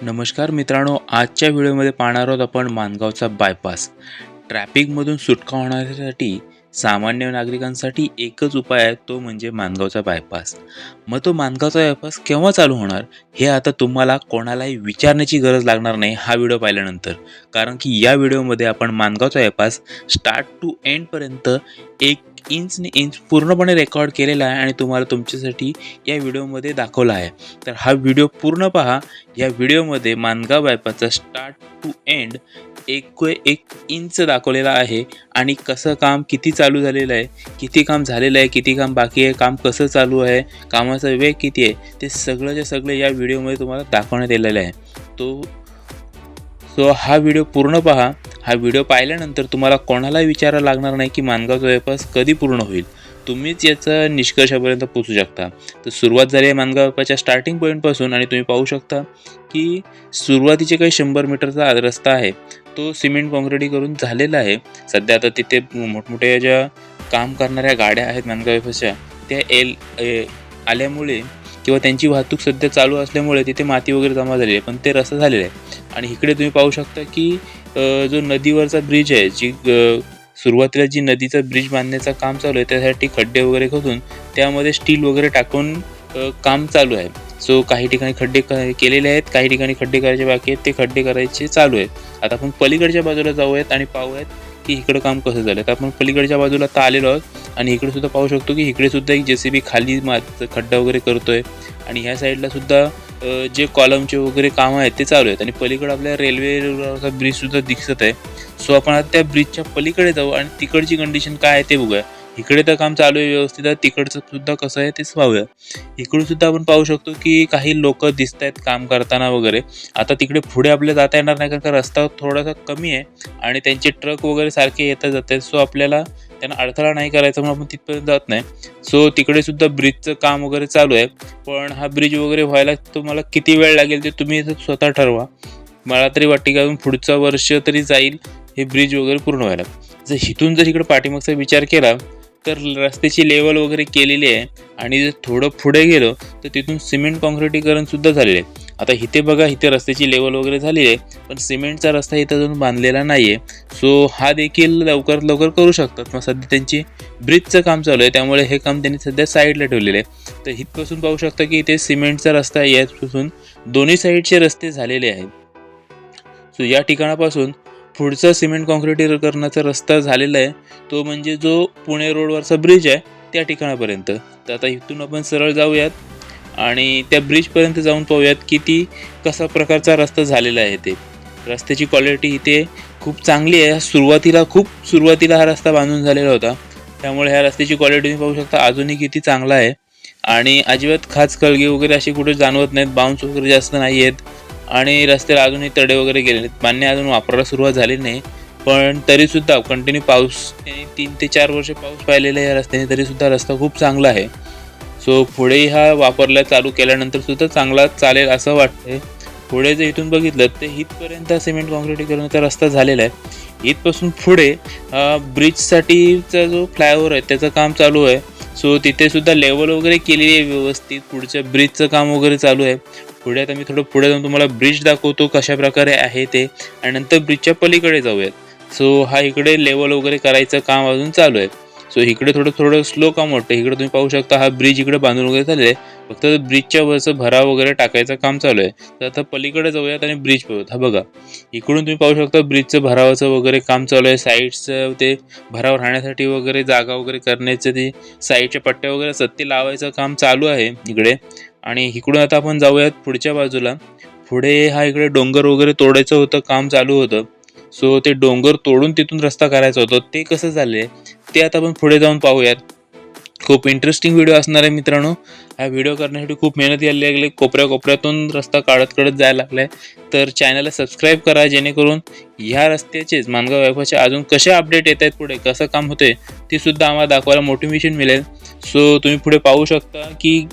नमस्कार मित्रांनो, आजच्या व्हिडिओमध्ये पाहणार आहोत आपण माणगावचा बायपास. ट्रॅफिकमधून सुटका होण्यासाठी सामान्य नागरिकांसाठी एकच उपाय आहे, तो म्हणजे माणगावचा बायपास. मग तो माणगावचा बायपास केव्हा चालू होणार, हे आता तुम्हाला कोणालाही विचारण्याची गरज लागणार नाही हा व्हिडिओ पाहिल्यानंतर. कारण की या व्हिडिओमध्ये आपण माणगावचा बायपास स्टार्ट टू एंडपर्यंत एक इंच पूर्णपणे रेकॉर्ड केलेला आहे आणि तुम्हाला तुमच्यासाठी या व्हिडिओमध्ये दाखवला आहे. तर हा व्हिडिओ पूर्ण पहा. या व्हिडिओमध्ये माणगाव बायपासचा स्टार्ट टू एंड एक इंच दाखवलेला आहे आणि कसं काम किती चालू झालेलं आहे, किती काम झालेलं आहे, किती काम बाकी आहे, काम कसं चालू आहे, कामाचा वेग किती आहे, ते सगळंच्या सगळं या व्हिडिओमध्ये तुम्हाला दाखवण्यात आलेलं आहे. हा व्हिडिओ पूर्ण पहा. हा व्हिडिओ पाहिल्यानंतर तुम्हाला कोणालाही विचारायला लागणार नाही की माणगावचा बायपास कधी पूर्ण होईल. तुम्हीच याचा निष्कर्षापर्यंत पोहोचू शकता. तर सुरुवात झाली आहे माणगाव बायपासच्या स्टार्टिंग पॉईंटपासून आणि तुम्ही पाहू शकता की सुरुवातीचे काही 100 मीटरचा रस्ता आहे, तो सिमेंट काँक्रिटीकरून झालेला आहे. सध्या आता तिथे मोठमोठ्या ज्या काम करणाऱ्या गाड्या आहेत माणगाव बायपासच्या, त्या आल्यामुळे किंवा त्यांची वाहतूक सध्या चालू असल्यामुळे तिथे माती वगैरे जमा झाली आहे, पण ते रस्ता झालेला आहे. आणि इकडे तुम्ही पाहू शकता की जो नदीवरचा ब्रिज आहे, सुरुवातीला जी नदीचा ब्रिज बांधण्याचं काम चालू आहे, त्यासाठी खड्डे वगैरे खोदून त्यामध्ये स्टील वगैरे टाकून काम चालू आहे. काही ठिकाणी खड्डे केलेले आहेत, काही ठिकाणी खड्डे करायचे बाकी आहेत, ते खड्डे करायचे चालू आहेत. आता आपण पलीकडच्या बाजूला जाऊयात आणि पाहूयात की इकडं काम कसं झालं. तर आपण पलीकडच्या बाजूला तर आलेलो आहोत आणि इकडे सुद्धा पाहू शकतो की इकडे सुद्धा एक JCB खाली खड्डा वगैरे करतोय आणि ह्या साईडला सुद्धा जे कॉलमचे वगैरे काम आहेत ते चालू आहेत आणि पलीकडे आपल्या रेल्वेचा ब्रिज सुद्धा दिसत आहे. आपण आता त्या ब्रिजच्या पलीकडे जाऊ आणि तिकडची कंडिशन काय आहे ते बघूया. इकडे तर काम चालू आहे व्यवस्थित आहे, तिकडचं सुद्धा कसं आहे तेच पाहूया. इकडून सुद्धा आपण पाहू शकतो की काही लोक दिसत आहेत काम करताना वगैरे. आता तिकडे पुढे आपल्याला जाता येणार नाही कारण का रस्ता थोडासा कमी आहे आणि त्यांचे ट्रक वगैरे सारखे येतात जात आहेत. आपल्याला त्यांना अडथळा नाही करायचा म्हणून आपण तिथपर्यंत जात नाही. तिकडे सुद्धा ब्रिजचं काम वगैरे चालू आहे, पण हा ब्रिज वगैरे व्हायला तुम्हाला किती वेळ लागेल ते तुम्ही स्वतः ठरवा. मला तरी वाटते की अजून पुढचं वर्ष तरी जाईल हे ब्रिज वगैरे पूर्ण व्हायला. इथून जर इकडे पाठीमागचा विचार केला तर रस्त्याची लेवल वगैरे केलेली आहे आणि जर थोडं पुढे गेलो तर तिथून सिमेंट काँक्रिटीकरण सुद्धा झालेलं आहे. आता इथे बघा, इथे रस्त्याची लेवल वगैरे झालेली आहे, पण सिमेंटचा रस्ता इथं अजून बांधलेला नाही आहे. हा देखील लवकरात लवकर करू शकतात. मग सध्या त्यांची ब्रिजचं काम चालू आहे, त्यामुळे हे काम त्यांनी सध्या साईडला ठेवलेलं आहे. तर इथपासून पाहू शकता की इथे सिमेंटचा रस्ता आहे, यापासून दोन्ही साईडचे रस्ते झालेले आहेत. या ठिकाणापासून पुढचा सिमेंट काँक्रिटीकरणाचा रस्ता झालेला आहे, तो म्हणजे जो पुणे रोडवरचा ब्रिज आहे त्या ठिकाणापर्यंत. तर आता इथून आपण सरळ जाऊयात आणि त्या ब्रिजपर्यंत जाऊन पाहूयात की कसा प्रकारचा रस्ता झालेला आहे. ते रस्त्याची क्वालिटी इथे खूप चांगली आहे. सुरुवातीला हा रस्ता बांधून झालेला होता, त्यामुळे ह्या रस्त्याची क्वालिटी पाहू शकता अजूनही किती चांगला आहे आणि अजिबात खाच कळगी वगैरे अशी कुठे जाणवत नाहीत. बाउन्स वगैरे जास्त नाही आहेत आणि रस्त्याला अजूनही तडे वगैरे गेलेले आहेत. मान्य अजून वापरायला सुरुवात झाली नाही, पण तरीसुद्धा कंटिन्यू पाऊस 3 ते 4 वर्ष पाऊस पाहिलेला आहे या रस्त्याने, तरीसुद्धा रस्ता खूप चांगला आहे. पुढेही हा वापरला चालू केल्यानंतर सुद्धा चांगला चालेल असं वाटतंय. पुढे जर इथून बघितलं तर इथपर्यंत सिमेंट काँक्रिटीकरणाचा रस्ता झालेला आहे. इथपासून पुढे ब्रिजसाठीचा जो फ्लायओव्हर आहे त्याचं काम चालू आहे. तिथे सुद्धा लेवल वगैरे केलेली आहे व्यवस्थित. पुढच्या ब्रिजचं काम वगैरे चालू आहे. पुढे आता मी थोडं पुढे जाऊन तुम्हाला ब्रिज दाखवतो कशा प्रकारे आहे ते, आणि नंतर ब्रिजच्या पलीकडे जाऊयात. हा इकडे लेवल वगैरे करायचं काम अजून चालू आहे. इकडे थोडं स्लो काम वाटतं. इकडे तुम्ही पाहू शकता हा ब्रिज इकडे बांधून वगैरे झालेला आहे, फक्त ब्रिजच्या वरचं भराव वगैरे टाकायचं काम चालू आहे. तर आता पलीकडे जाऊयात आणि ब्रिज पाहूयात. हा बघा, इकडून तुम्ही पाहू शकता ब्रिजचं भरावाचं वगैरे काम चालू आहे. साईडचं ते भराव राहण्यासाठी वगैरे जागा वगैरे करण्याचं ते साईडच्या पट्ट्या वगैरे असतात ते लावायचं काम चालू आहे इकडे. आणि इकडून आता आपण जाऊयात पुढच्या बाजूला. पुढे हा इकडे डोंगर वगैरे तोडायचं होतं, काम चालू होतं. ते डोंगर तोडून तिथून रस्ता करायचा होता, ते कसं झालंय ते आता आपण पुढे जाऊन पाहूयात. खूप इंटरेस्टिंग व्हिडिओ असणार आहे मित्रांनो. हा व्हिडिओ करण्यासाठी खूप मेहनत घ्यायला लागली, कोपऱ्यातून रस्ता काढत जायला लागलाय. तर चॅनलला सबस्क्राईब करा, जेणेकरून ह्या रस्त्याचेच माणगाव बायपासचे अजून कसे अपडेट येत आहेत, पुढे कसं काम होते ते सुद्धा आम्हाला दाखवायला मोटिवेशन मिळेल. तुम्ही पुढे पाहू शकता की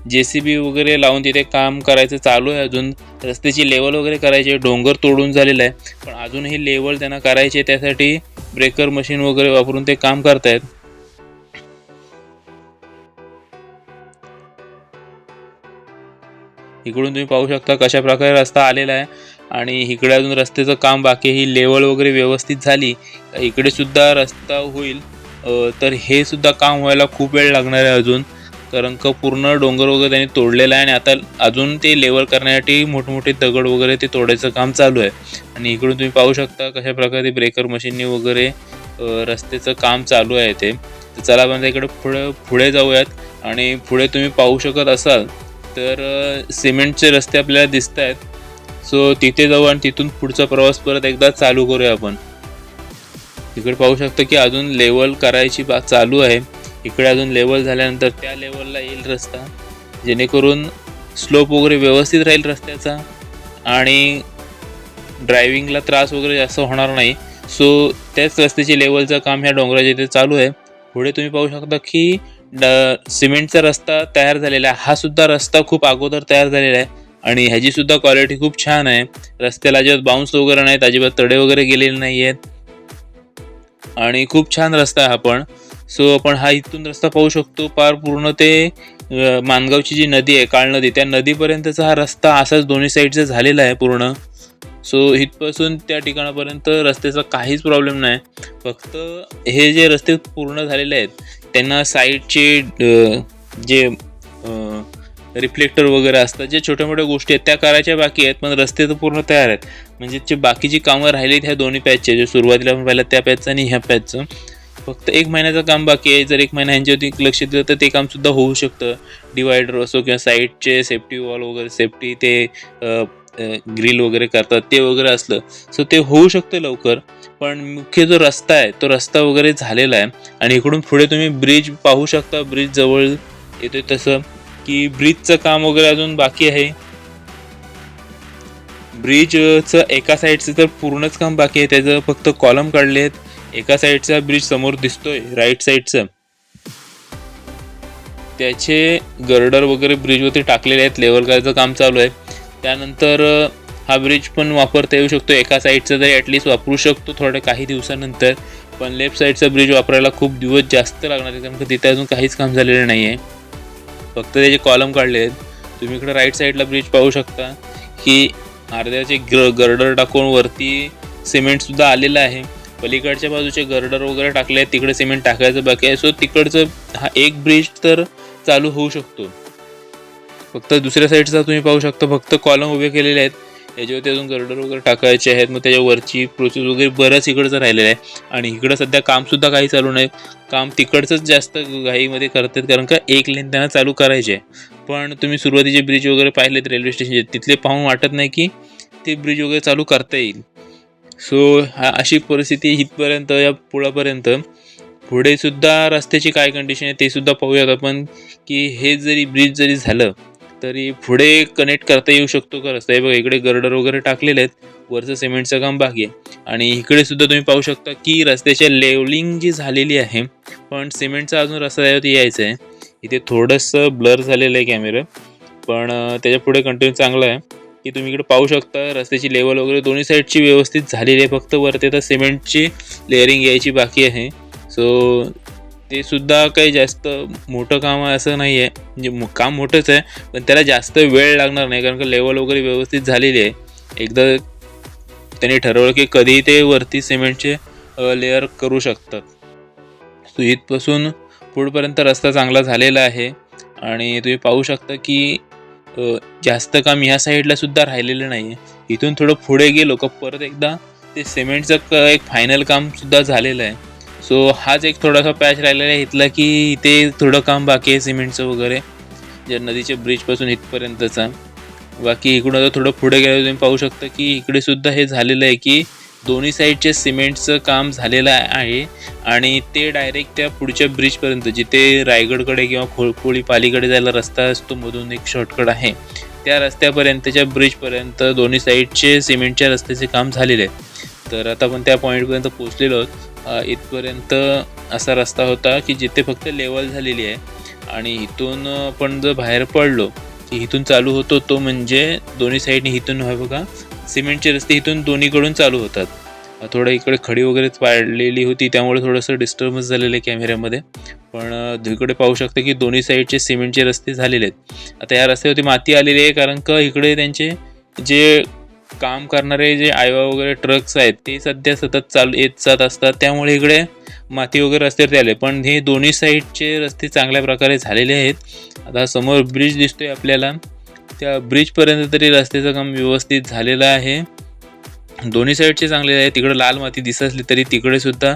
JCB वगैरे लावून तिथे काम करायचं चालू आहे. अजून रस्त्याची लेवल वगैरे करायची, डोंगर तोडून झालेलं आहे, पण अजूनही लेवल त्यांना करायचे, त्यासाठी ब्रेकर मशीन वगैरे वापरून ते काम करतायत. इकडून तुम्ही पाहू शकता कशा प्रकारे रस्ता आलेला आहे आणि इकडे अजून रस्त्याचं काम बाकी, ही लेवल वगैरे व्यवस्थित झाली इकडे सुद्धा रस्ता होईल. तर हे सुद्धा काम व्हायला खूप वेळ लागणार आहे अजून, कारण का पूर्ण डोंगर वगैरे त्यांनी तोडलेला आहे आणि आता अजून ते लेवल करण्यासाठी मोठमोठे दगड वगैरे ते तोडायचं काम चालू आहे. आणि इकडून तुम्ही पाहू शकता कशा प्रकारे ब्रेकर मशीनने वगैरे रस्त्याचं काम चालू आहे ते. तर चला आपण इकडे पुढे जाऊयात आणि पुढे तुम्ही पाहू शकत असाल तर सिमेंटचे रस्ते आपल्याला दिसत आहेत. सो तिथे जाऊ आणि तिथून पुढचा प्रवास परत एकदा चालू करूया आपण. इकडे पाहू शकता की अजून लेवल करायची चालू आहे. इकडे अजून लेवल झाल्यानंतर त्या लेवलला येईल रस्ता, जेणेकरून स्लोप वगैरे व्यवस्थित राहील रस्त्याचा आणि ड्रायव्हिंगला त्रास वगैरे जास्त होणार नाही. सो त्याच रस्त्याची लेवलचं काम ह्या डोंगराच्या इथे चालू आहे. पुढे तुम्ही पाहू शकता की सिमेंटचा रस्ता तयार झालेला आहे. हा सुद्धा रस्ता खूप अगोदर तयार झालेला आहे आणि ह्याची सुद्धा क्वालिटी खूप छान आहे. रस्त्याला अजिबात बाउन्स वगैरे नाहीत, अजिबात तडे वगैरे गेलेले नाही आहेत आणि खूप छान रस्ता आहे हा पण. सो आपण हा इथून रस्ता पाहू शकतो पार पूर्ण ते माणगावची जी नदी आहे, काळ नदी, त्या नदीपर्यंतचा हा रस्ता असाच दोन्ही साईडचा झालेला आहे पूर्ण. सो इथपासून त्या ठिकाणापर्यंत रस्त्याचा काहीच प्रॉब्लेम नाही. फक्त हे जे रस्ते पूर्ण झालेले आहेत त्यांना साईडचे जे रिफ्लेक्टर वगैरे असतात, जे छोट्या मोठ्या गोष्टी आहेत त्या करायच्या बाकी आहेत, पण रस्ते तर पूर्ण तयार आहेत. म्हणजे जे बाकीची कामं राहिलीत ह्या दोन्ही पॅचचे, जे सुरुवातीला आपण पाहिलं त्या पॅचचं आणि ह्या पॅचचं, फक्त 1 महिन्याचं काम बाकी आहे. जर 1 महिना ह्यांच्यावरती लक्ष दिलं तर ते कामसुद्धा होऊ शकतं. डिवायडर असो किंवा साईडचे सेफ्टी वॉल वगैरे, सेफ्टी ते ग्रिल वगैरे करतात ते वगैरे असलं, सो ते होऊ शकतं लवकर. पण मुख्य जो रस्ता आहे तो रस्ता वगैरे झालेला आहे. आणि इकडून पुढे तुम्ही ब्रिज पाहू शकता, ब्रिज जवळ येतोय तसं की ब्रिजचं काम वगैरे अजून बाकी आहे. ब्रिजचं एका साईडचं तर पूर्णच काम बाकी आहे, त्याचं फक्त कॉलम काढले आहेत. एका साईडचा ब्रिज समोर दिसतोय राईट साईडचं, त्याचे गर्डर वगैरे ब्रिजवरती टाकलेले आहेत, लेवल करायचं काम चालू आहे. त्यानंतर हा ब्रिज पण वापरता येऊ शकतो, एका साईडचा तरी ॲटलिस्ट वापरू शकतो थोड्या काही दिवसानंतर. पण लेफ्ट साईडचा ब्रिज वापरायला खूप दिवस जास्त लागणार आहे, कारण की तिथे अजून काहीच काम झालेलं नाही आहे, फक्त त्याचे कॉलम काढले आहेत. तुम्ही इकडे राईट साईडला ब्रिज पाहू शकता की अर्ध्याचे गर्डर टाकून वरती सिमेंटसुद्धा आलेलं आहे. पलीकडच्या बाजूचे गर्डर वगैरे टाकले आहेत, तिकडे सिमेंट टाकायचं बाकी आहे. सो तिकडचं हा एक ब्रिज तर चालू होऊ शकतो. फक्त दुसऱ्या साईडचा तुम्ही पाहू शकता फक्त कॉलम उभे केलेले आहेत, याच्यावरती अजून गर्डर वगैरे टाकायचे आहेत. मग त्याच्यावरची प्रोसेस वगैरे बरंच इकडचं राहिलेलं आहे. आणि इकडं सध्या कामसुद्धा काही चालू नाही, काम तिकडचंच जास्त घाईमध्ये करतात, कारण का एक लेन त्यांना चालू करायचे आहे. पण तुम्ही सुरुवातीचे ब्रिज वगैरे पाहिलेत रेल्वे स्टेशनचे, तिथले पाहून वाटत नाही की ते ब्रिज वगैरे चालू करता येईल. सो अशी परिस्थिती इथपर्यंत, या पुलापर्यंत. पुढे सुद्धा रस्त्याची काय कंडिशन आहे ते सुद्धा पाहूयात आपण, की हे जरी ब्रिज जरी झालं तरी पुढे कनेक्ट करता येऊ शकतो का रस्ता. हे बघा इकडे गर्डर वगैरे टाकलेले आहेत, वरचं सिमेंटचं काम बाकी आहे. आणि इकडे सुद्धा तुम्ही पाहू शकता की रस्त्याच्या लेवलिंग जी झालेली आहे, पण सिमेंटचा अजून रस्ता त्यावरती यायचं आहे. इथे थोडंसं ब्लर झालेलं आहे कॅमेरा, पण त्याच्या पुढे कंटिन्यू चांगलं आहे की तुम्ही इकडे पाहू शकता रस्त्याची लेवल वगैरे दोन्ही साईडची व्यवस्थित झालेली आहे. फक्त वरती आता सिमेंटची लेअरिंग यायची बाकी आहे. सो ते सुद्धा काही जास्त मोठं काम आहे असं नाही आहे, म्हणजे काम मोठंच आहे पण त्याला जास्त वेळ लागणार नाही, कारण का लेवल वगैरे व्यवस्थित झालेली आहे. एकदा त्यांनी ठरवलं की कधीही ते वरती सिमेंटचे लेअर करू शकतात. सो इथपासून पुढपर्यंत रस्ता चांगला झालेला आहे. आणि तुम्ही पाहू शकता की जास्त काम ह्या साईडला सुद्धा राहिलेलं नाही आहे. इथून थोडं पुढे गेलो का परत एकदा ते सिमेंटचं एक फायनल काम सुद्धा झालेलं आहे. सो हाच एक थोडासा पॅच राहिलेला आहे इथला, की इथे थोडं काम बाकी आहे सिमेंटचं वगैरे, ज्या नदीच्या ब्रिजपासून इथपर्यंतचा. बाकी इकडून आता थोडं पुढे गेलं तुम्ही पाहू शकता की इकडे सुद्धा हे झालेलं आहे की दोन्ही साईडचे सिमेंटचं काम झालेलं आहे आणि ते डायरेक्ट त्या पुढच्या ब्रिजपर्यंत, जिथे रायगडकडे किंवा खोळकोळी पालीकडे जायला रस्ता असतो, मधून एक शॉर्टकट आहे, त्या रस्त्यापर्यंतच्या ब्रिजपर्यंत दोन्ही साईडचे सिमेंटच्या रस्त्याचे काम झालेले आहे. तर आता आपण त्या पॉईंटपर्यंत पोहोचलेलो आहोत. इथपर्यंत असा रस्ता होता की जिथे फक्त लेवल झालेली आहे. आणि इथून आपण जर बाहेर पडलो की इथून चालू होतो तो म्हणजे दोन्ही साईडने इथून बघा सिमेंटचे रस्ते इथून दोन्हीकडून चालू होतात. थोडं इकडे खडी वगैरेच पाडलेली होती, त्यामुळे थोडंसं डिस्टर्बन्स झालेलं आहे कॅमेऱ्यामध्ये. पण इकडे पाहू शकता की दोन्ही साईडचे सिमेंटचे रस्ते झालेले आहेत. आता या रस्त्यावरती माती आलेली आहे, कारण का इकडे त्यांचे जे काम करणारे जे आयवा वगैरे ट्रक्स आहेत ते सध्या सतत येत जात असतात, त्यामुळे इकडे माती वगैरे रस्त्यावरती आले. पण हे दोन्ही साईडचे रस्ते चांगल्या प्रकारे झालेले आहेत. आता समोर ब्रिज दिसतोय आपल्याला, त्या ब्रिजपर्यंत तरी रस्त्याचं काम व्यवस्थित झालेलं आहे. दोन्ही साईडचे चांगले आहे. तिकडं लाल माती दिसत असली तरी तिकडे सुद्धा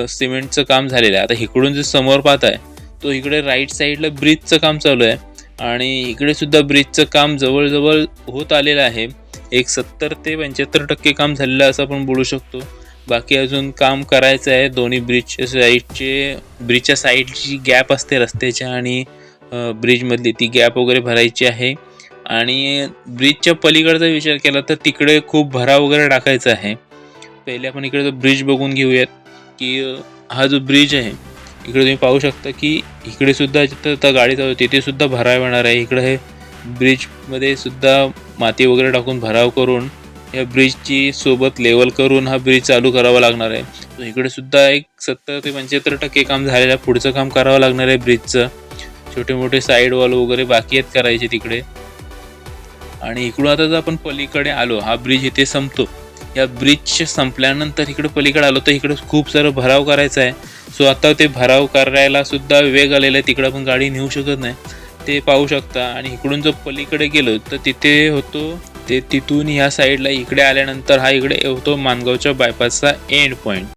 सिमेंटचं काम झालेलं आहे. आता इकडून जे समोर पाहताय तो इकडे राईट साईडला ब्रिजचं काम चालू आहे आणि इकडे सुद्धा ब्रिजचं काम जवळजवळ होत आलेलं आहे. एक 70 ते 75% काम झालेलं असं आपण बोलू शकतो. बाकी अजून काम करायचं आहे. दोन्ही ब्रिजच्या साईडची गॅप असते रस्त्याच्या आणि ब्रिजमधली ती गॅप वगैरे भरायची आहे. आणि ब्रिजच्या पलीकडचा विचार केला तर तिकडे खूप भराव वगैरे टाकायचा आहे. पहिले आपण इकडे ब्रिज बघून घेऊयात की हा जो ब्रिज आहे इकडे तुम्ही पाहू शकता की इकडे सुद्धा जिथं गाडी चालू तिथे सुद्धा भराव येणार आहे. इकडे हे ब्रिजमध्ये सुद्धा माती वगैरे टाकून भराव करून या ब्रिजची सोबत लेवल करून हा ब्रिज चालू करावा लागणार आहे. तर इकडे सुद्धा एक 70 ते 75% काम झालेलं आहे. पुढचं काम करावं लागणार आहे ब्रिजचं. छोटे मोठे साईड वॉल वगैरे बाकी आहेत करायचे तिकडे. आणि इकडून आता जर आपण पलीकडे आलो, हा ब्रिज इथे संपतो. या ब्रिजच्या संपल्यानंतर इकडे पलीकडे आलो तर इकडे खूप सारं भराव करायचं आहे. सो आता ते भराव करायला सुद्धा वेग आलेला आहे. तिकडे आपण गाडी नेऊ शकत नाही, ते पाहू शकता. आणि इकडून जर पलीकडे गेलो तर तिथे होतो ते तिथून ह्या साईडला इकडे आल्यानंतर हा इकडे होतो माणगावच्या बायपासचा एंड पॉईंट.